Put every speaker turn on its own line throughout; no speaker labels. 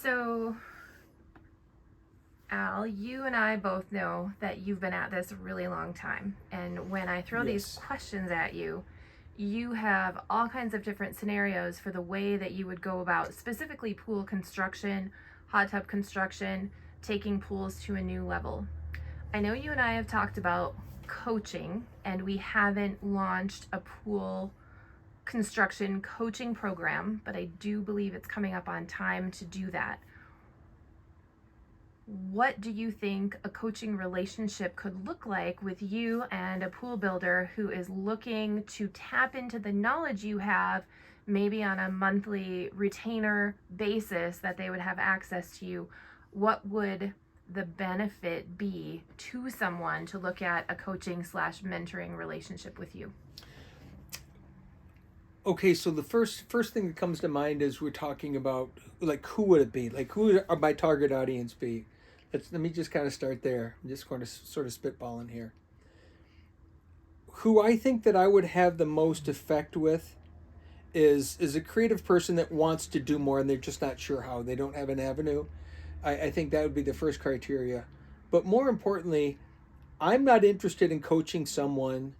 So, Al, you and I both know that you've been at this a really long time. And when I throw these
Yes.
questions at you, you have all kinds of different scenarios for the way that you would go about specifically pool construction, hot tub construction, taking pools to a new level. I know you and I have talked about coaching, and we haven't launched a pool construction coaching program, but I do believe it's coming up on time to do that. What do you think a coaching relationship could look like with you and a pool builder who is looking to tap into the knowledge you have, maybe on a monthly retainer basis that they would have access to you? What would the benefit be to someone to look at a coaching slash mentoring relationship with you?
Okay, so the first thing that comes to mind is we're talking about like who would it be? Like who would my target audience be? Let me just kind of start there. I'm just going to sort of spitballing here. Who I think that I would have the most effect with is a creative person that wants to do more and they're just not sure how. They don't have an avenue. I think that would be the first criteria. But more importantly, I'm not interested in coaching someone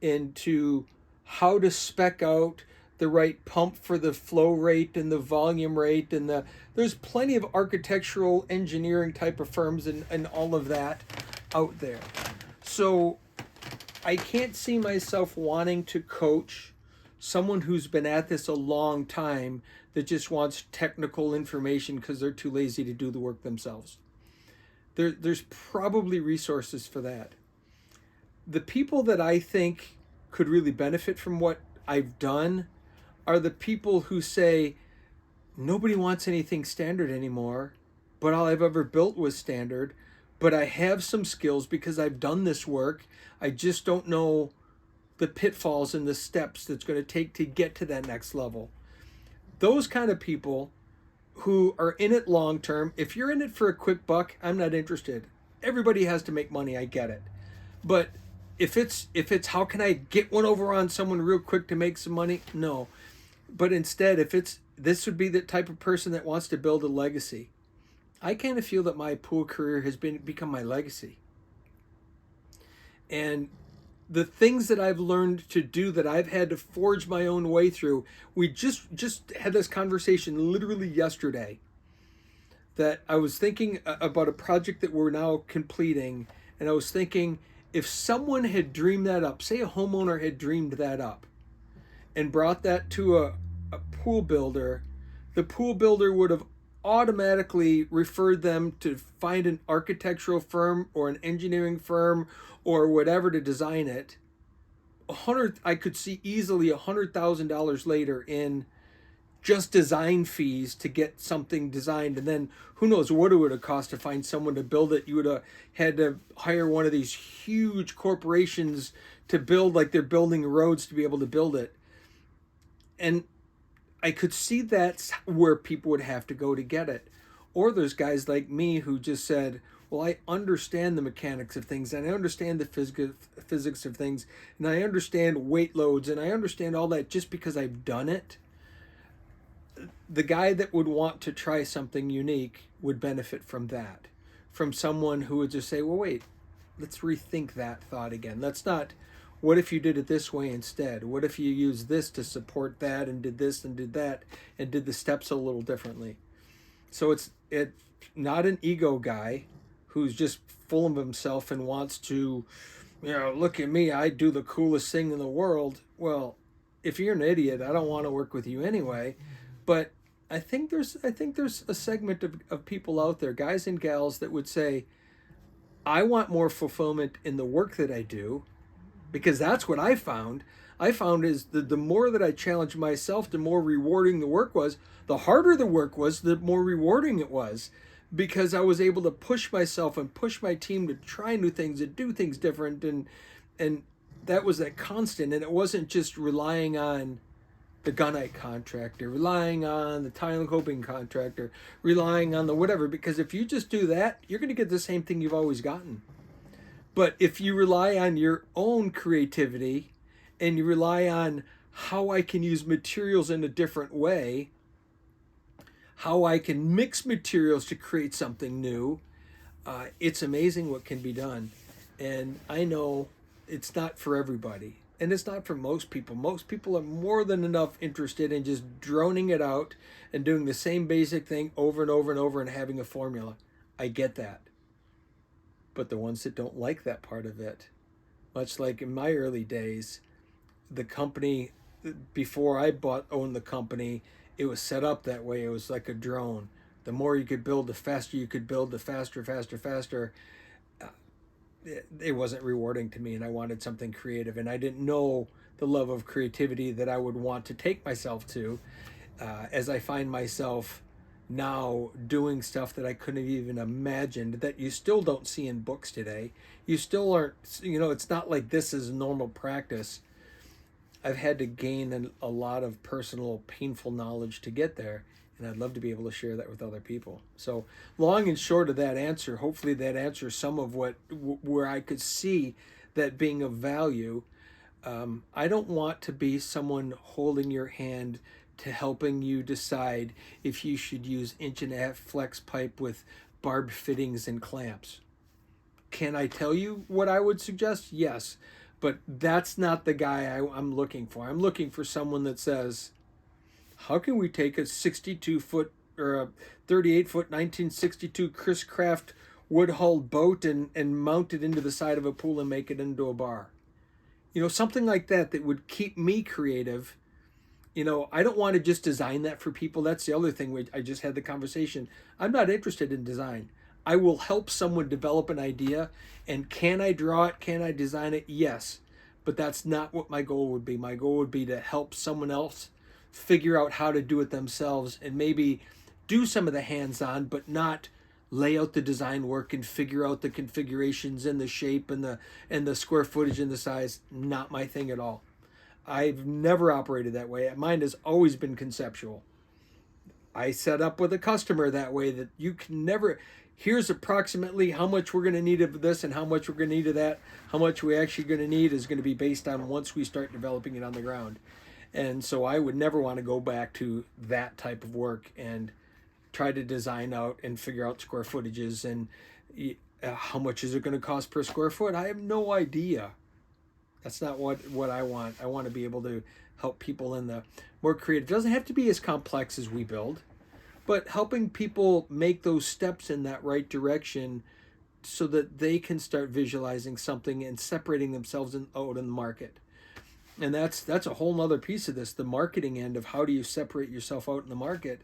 into how to spec out the right pump for the flow rate and the volume rate and there's plenty of architectural engineering type of firms and all of that out there. So I can't see myself wanting to coach someone who's been at this a long time that just wants technical information because they're too lazy to do the work themselves. There's probably resources for that. The people that I think could really benefit from what I've done are the people who say, nobody wants anything standard anymore, but all I've ever built was standard, but I have some skills because I've done this work. I just don't know the pitfalls and the steps that's going to take to get to that next level. Those kind of people who are in it long term, if you're in it for a quick buck, I'm not interested. Everybody has to make money, I get it. But if it's how can I get one over on someone real quick to make some money? No. But instead, if it's this would be the type of person that wants to build a legacy. I kind of feel that my pool career has become my legacy. And the things that I've learned to do that I've had to forge my own way through. We just had this conversation literally yesterday that I was thinking about a project that we're now completing and I was thinking if someone had dreamed that up, say a homeowner had dreamed that up and brought that to a pool builder, the pool builder would have automatically referred them to find an architectural firm or an engineering firm or whatever to design it. I could see easily $100,000 later in just design fees to get something designed, and then who knows what it would have cost to find someone to build it. You would have had to hire one of these huge corporations to build, like they're building roads to be able to build it. And I could see that's where people would have to go to get it. Or there's guys like me who just said, well, I understand the mechanics of things and I understand the physics of things and I understand weight loads and I understand all that just because I've done it. The guy that would want to try something unique would benefit from that. From someone who would just say, well, wait, let's rethink that thought again. Let's not, what if you did it this way instead? What if you used this to support that and did this and did that and did the steps a little differently? So it's not an ego guy who's just full of himself and wants to, look at me, I do the coolest thing in the world. Well, if you're an idiot, I don't want to work with you anyway. But I think there's a segment of people out there, guys and gals, that would say, I want more fulfillment in the work that I do, because that's what I found. I found is the more that I challenged myself, the more rewarding the work was. The harder the work was, the more rewarding it was, because I was able to push myself and push my team to try new things and do things different, and that was that constant. And it wasn't just relying on the gunite contractor, relying on the tile and coping contractor, relying on the whatever, because if you just do that, you're going to get the same thing you've always gotten. But if you rely on your own creativity and you rely on how I can use materials in a different way, how I can mix materials to create something new. It's amazing what can be done. And I know it's not for everybody. And it's not for most people. Most people are more than enough interested in just droning it out and doing the same basic thing over and over and over and having a formula. I get that. But the ones that don't like that part of it, much like in my early days, the company, before I owned the company, it was set up that way. It was like a drone. The more you could build, the faster you could build, the faster. It wasn't rewarding to me, and I wanted something creative, and I didn't know the love of creativity that I would want to take myself to, as I find myself now doing stuff that I couldn't have even imagined, that you still don't see in books today. You still aren't, it's not like this is normal practice. I've had to gain a lot of personal, painful knowledge to get there, and I'd love to be able to share that with other people. So, long and short of that answer, hopefully that answers some of where I could see that being of value. I don't want to be someone holding your hand to helping you decide if you should use 1.5-inch flex pipe with barbed fittings and clamps. Can I tell you what I would suggest? Yes. But that's not the guy I'm looking for. I'm looking for someone that says, how can we take a 62-foot or a 38-foot 1962 Chris Craft wood-hulled boat and mount it into the side of a pool and make it into a bar? Something like that would keep me creative. I don't want to just design that for people. That's the other thing. I just had the conversation. I'm not interested in design. I will help someone develop an idea, and can I draw it? Can I design it? Yes, but that's not what my goal would be. My goal would be to help someone else figure out how to do it themselves, and maybe do some of the hands-on, but not lay out the design work and figure out the configurations and the shape and the square footage and the size. Not my thing at all. I've never operated that way. Mine has always been conceptual. I set up with a customer that way, that you can never, here's approximately how much we're going to need of this and how much we're going to need of that. How much we actually going to need is going to be based on once we start developing it on the ground. And so I would never want to go back to that type of work and try to design out and figure out square footages and how much is it going to cost per square foot. I have no idea. That's not what I want. I want to be able to help people in the more creative. It doesn't have to be as complex as we build, but helping people make those steps in that right direction so that they can start visualizing something and separating themselves out in the market. And that's a whole nother piece of this, the marketing end of how do you separate yourself out in the market.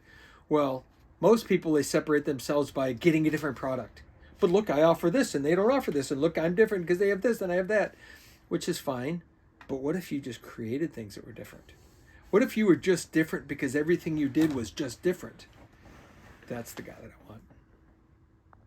Well, most people, they separate themselves by getting a different product. But look, I offer this and they don't offer this. And look, I'm different because they have this and I have that, which is fine. But what if you just created things that were different? What if you were just different because everything you did was just different? That's the guy that I want.